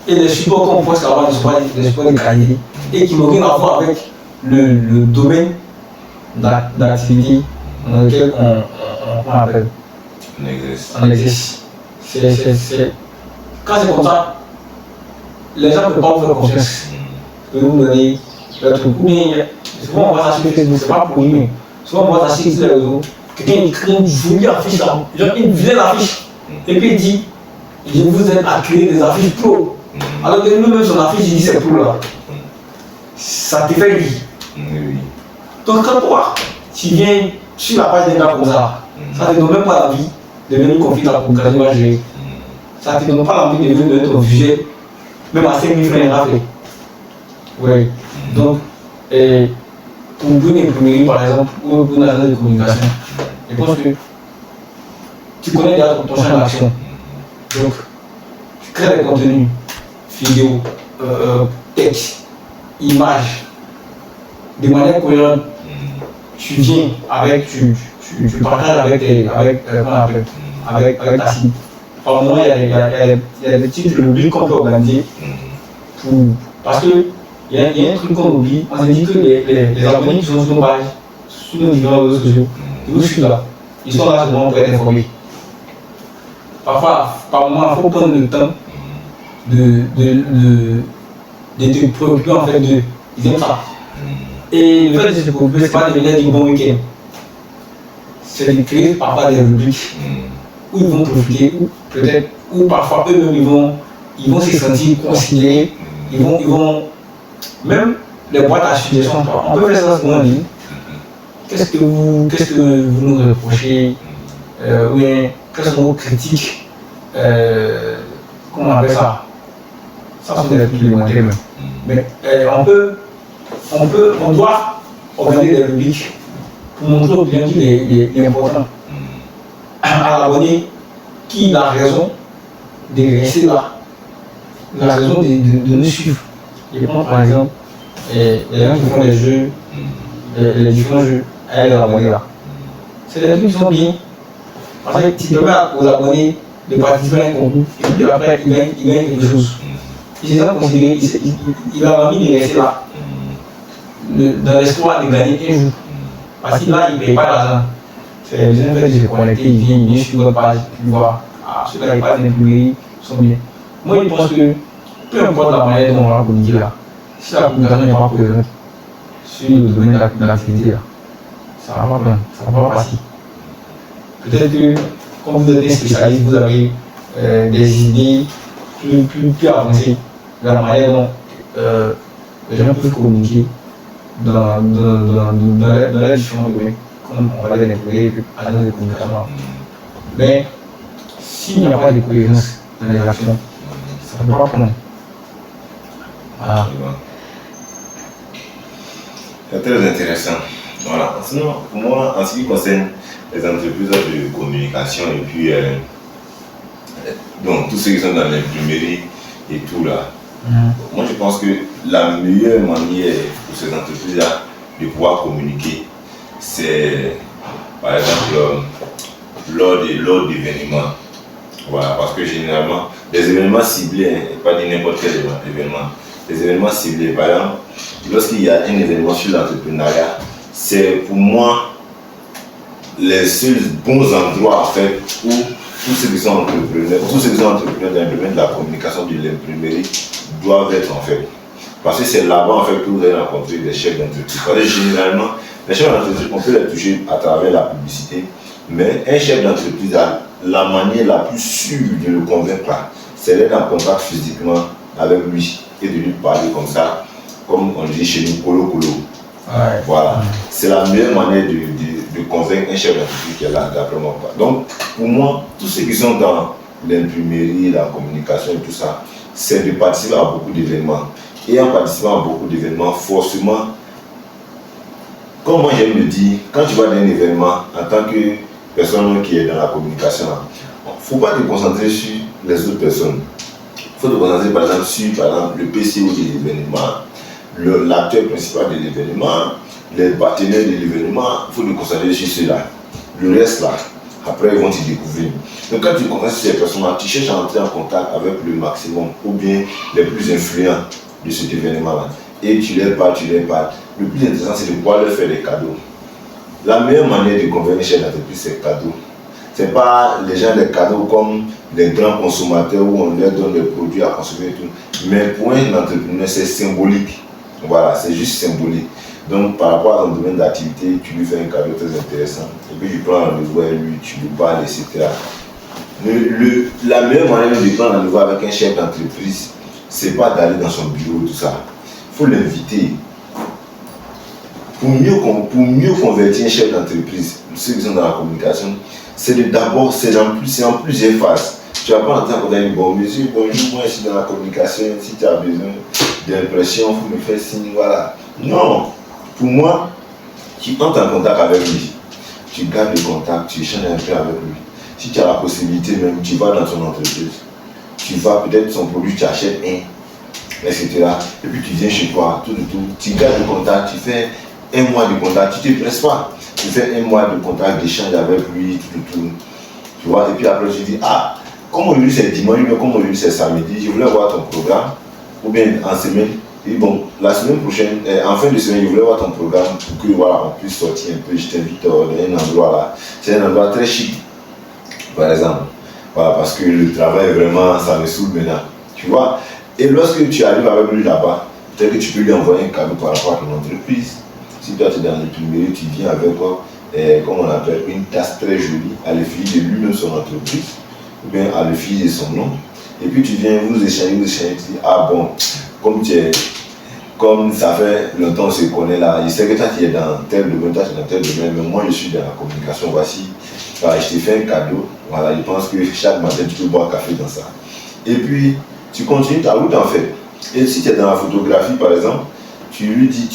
et les supports qu'on poste là-bas ne sont pas des supports de qualité, et qui n'ont rien à voir avec le domaine d'activité dans lequel on appelle. On exerce. Quand c'est comme ça, les gens ne peuvent pas vous faire confiance. De vous donner le truc. Ou bien, souvent on voit ça sur Facebook, c'est pas pour lui. Souvent on voit ça sur les réseaux. Quelqu'un écrit une jolie affiche là, genre une vilaine affiche. Et puis il dit, je vous aide à créer des affiches pro. Alors que nous-mêmes, son affiche, il dit c'est pro là. Ça te fait rire. Donc quand toi, tu viens sur la page d'un gars comme ça, ça ne te donne même pas l'envie de venir confier ta communication à gérer. Ça ne te donne pas l'envie de venir donner ton budget, même à 5 000 francs raflés. Oui. Donc, pour une imprimerie par exemple, ou pour une agence de communication, je pense que tu connais déjà ton champ d'action. Donc, tu crées des contenus, vidéos, textes, images, de manière cohérente. Tu viens avec, tu partages avec ta cible. Par moment, il y a des petites rubriques qu'on peut organiser parce que il y a un truc qu'on oublie. On se dit que les abonnés sont sur nos pages, sur nos différents réseaux sociaux. Ils nous suivent là. Ils sont là seulement pour être informés. Parfois, par moment, il faut prendre le temps de te préoccuper en fait de. Ils aiment ça. Et le fait de se préoccuper, c'est pas de venir dire bon week-end. C'est de créer parfois des rubriques où ils vont profiter, ou peut-être, ou parfois eux-mêmes ils vont se sentir considérés, ils vont même les boîtes à suggestions, on peut faire ça souvent en ligne. Qu'est-ce que vous nous reprochez, ou bien quelles sont vos critiques, comment on appelle ça? Ça c'est des trucs élémentaires même. Mais on doit organiser des rubriques pour montrer au client qu'il est important à l'abonné qui a raison de rester là, la raison de nous suivre. Je prends par exemple les gens qui font les jeux, les différents jeux avec les abonnés là. C'est des trucs qui sont bien. Parce que tu permets aux abonnés de participer à un concours et puis après ils gagnent quelque chose. Ils sont considérés, il a envie de rester là, dans l'espoir de gagner un jour. Parce que là, il ne paye pas d'argent. C'est les gens qui se connecter, ils viennent sur leur page, ils voient, ceux-là, ils passent d'imprimerie, sont bien. Moi, je pense que peu importe la manière dont on va communiquer là, si la communication n'est pas présente sur le domaine de l'activité là, ça ne va pas bien, ça ne va pas passer. Peut-être que, comme vous êtes un spécialiste, vous avez des idées plus avancées dans la manière dont les gens peuvent communiquer dans les différents domaines, comme on va dire l'imprimerie, agence de communication. Mais s'il n'y a pas de cohérence dans les actions, ça ne peut pas prendre. Voilà. C'est très intéressant. Voilà. Sinon, pour moi, en ce qui concerne les entreprises de communication et puis donc tous ceux qui sont dans l'imprimerie et tout là, moi je pense que la meilleure manière pour ces entreprises-là de pouvoir communiquer, c'est par exemple lors d'événements. Voilà, parce que généralement, les événements ciblés, pas dire n'importe quel événement, les événements ciblés, par exemple, lorsqu'il y a un événement sur l'entrepreneuriat, c'est pour moi les seuls bons endroits en fait où tous ceux qui sont entrepreneurs, dans le domaine de la communication de l'imprimerie doivent être en fait. Parce que c'est là-bas en fait que vous allez rencontrer des chefs d'entreprise. Parce que généralement, les chefs d'entreprise, on peut les toucher à travers la publicité, mais un chef d'entreprise a la manière la plus sûre de le convaincre, c'est d'être en contact physiquement avec lui et de lui parler comme ça, comme on dit chez nous, colo. Ouais. Voilà, c'est la meilleure manière de convaincre un chef d'entreprise qui est là, d'après moi. Donc, pour moi, tous ceux qui sont dans l'imprimerie, la communication et tout ça, c'est de participer à beaucoup d'événements. Et en participant à beaucoup d'événements, forcément, comme moi j'aime le dire, quand tu vas dans un événement, en tant que personne qui est dans la communication, il ne faut pas te concentrer sur les autres personnes. Il faut te concentrer par exemple sur le PCO de l'événement, l'acteur principal de l'événement, les partenaires de l'événement. Il faut te concentrer sur ceux-là. Le reste là, après ils vont te découvrir. Donc quand tu te concentres sur ces personnes-là, tu cherches à entrer en contact avec le maximum ou bien les plus influents de cet événement-là. Et tu leur parles. Le plus intéressant, c'est de pouvoir leur faire des cadeaux. La meilleure manière de convaincre chez l'entreprise, c'est cadeau. Ce n'est pas les gens des cadeaux comme les grands consommateurs où on leur donne des produits à consommer et tout. Mais pour un entrepreneur, c'est symbolique. Voilà, c'est juste symbolique. Donc, par rapport à ton domaine d'activité, tu lui fais un cadeau très intéressant. Et puis, tu prends rendez-vous avec lui, tu lui parles, etc. La meilleure manière de prendre rendez-vous avec un chef d'entreprise, c'est pas d'aller dans son bureau, tout ça. Il faut l'inviter. Pour mieux convertir un chef d'entreprise, ceux qui sont dans la communication, c'est en plusieurs phases. Tu vas pas entendre qu'on a dit, bon monsieur, bonjour, moi je suis dans la communication, si tu as besoin d'impression, il faut me faire signe, voilà. Non, pour moi, tu entres en contact avec lui, tu gardes le contact, tu échanges un peu avec lui. Si tu as la possibilité même, tu vas dans son entreprise, tu vas peut-être son produit, tu achètes un, etc. Et puis tu viens chez toi, tout, tu gardes le contact, tu fais un mois de contact, tu ne te presses pas. Tu fais un mois de contact, d'échange avec lui, tout. Tu vois, et puis après tu dis, ah, comme aujourd'hui c'est dimanche, mais comme aujourd'hui c'est samedi, je voulais voir ton programme, ou bien en semaine, et bon, la semaine prochaine, en fin de semaine, je voulais voir ton programme pour que voilà, on puisse sortir un peu, je t'invite dans un endroit là. C'est un endroit très chic, par exemple. Voilà, parce que le travail vraiment, ça me saoule maintenant. Tu vois, et lorsque tu arrives avec lui là-bas, peut-être que tu peux lui envoyer un cadeau par rapport à ton entreprise. Si toi tu es dans l'imprimerie, tu viens avec quoi, comme on appelle, une tasse très jolie à l'effigie de lui-même son entreprise, ou bien à l'effigie de son nom. Et puis tu viens, vous échangez, tu dis, ah bon, comme ça fait longtemps qu'on se connaît là, je sais que toi tu es dans tel domaine, toi tu es dans tel domaine, mais moi je suis dans la communication, voici, voilà, je t'ai fait un cadeau, voilà, je pense que chaque matin tu peux boire café dans ça. Et puis tu continues ta route en fait. Et si tu es dans la photographie par exemple, tu lui dis,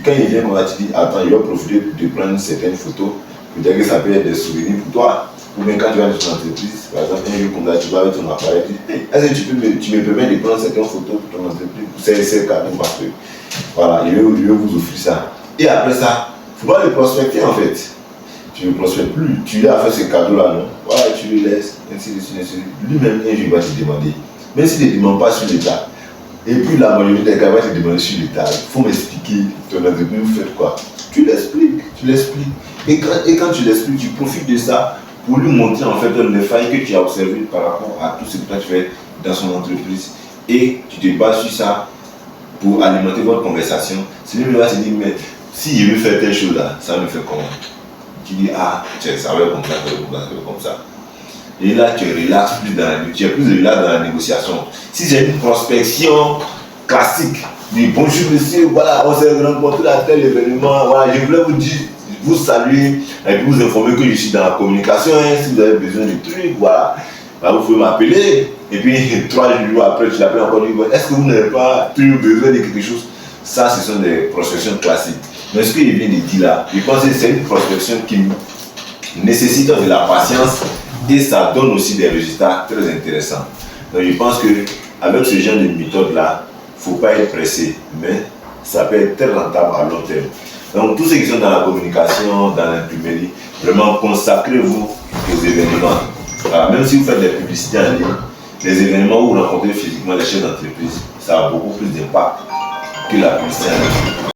quand il vient comme là, tu dis, attends, il va profiter de prendre certaines photos, peut-être que ça peut être des souvenirs pour toi. Ou bien quand tu vas dans ton entreprise, par exemple, un jour comme là, tu vas avec ton appareil, tu dis, hey, est-ce que tu me permets de prendre certaines photos pour ton entreprise, c'est cadeau parce que, voilà, il veut vous offrir ça. Et après ça, il ne faut pas le prospecter en fait. Tu ne le prospectes plus, tu lui as fait ce cadeau-là, non? Voilà, tu le laisses, ainsi de suite, ainsi de suite. Lui-même, un jour, il va te demander. Même s'il ne te demande pas sur l'état. Et puis la majorité des gars vont te demander sur l'état. Il faut m'expliquer ton entreprise, vous faites quoi? Tu l'expliques. Et quand tu l'expliques, tu profites de ça pour lui montrer en fait les failles que tu as observées par rapport à tout ce que tu as fait dans son entreprise. Et tu te bases sur ça pour alimenter votre conversation. C'est lui qui va se dire, mais si je veux faire telle chose là, ça me fait comment? Tu dis, ah, ça va être comme ça, ça va être comme ça. Et là, tu relaxes plus tu es plus relax dans la négociation. Si c'est une prospection classique, dis bonjour monsieur, voilà, on s'est rencontré à tel événement, voilà, je voulais vous dire, vous saluer et puis vous informer que je suis dans la communication, si vous avez besoin de trucs, voilà. Là, vous pouvez m'appeler, et puis 3 jours après, tu l'appelles encore, est-ce que vous n'avez pas toujours besoin de quelque chose? Ça, ce sont des prospections classiques. Mais ce qu'il vient de dire là, je pense que c'est une prospection qui nécessite de la patience et ça donne aussi des résultats très intéressants. Donc je pense qu'avec ce genre de méthode là, il ne faut pas être pressé, mais ça peut être très rentable à long terme. Donc tous ceux qui sont dans la communication, dans l'imprimerie, vraiment consacrez-vous aux événements. Alors, même si vous faites des publicités en ligne, les événements où vous rencontrez physiquement les chefs d'entreprise, ça a beaucoup plus d'impact que la publicité en ligne.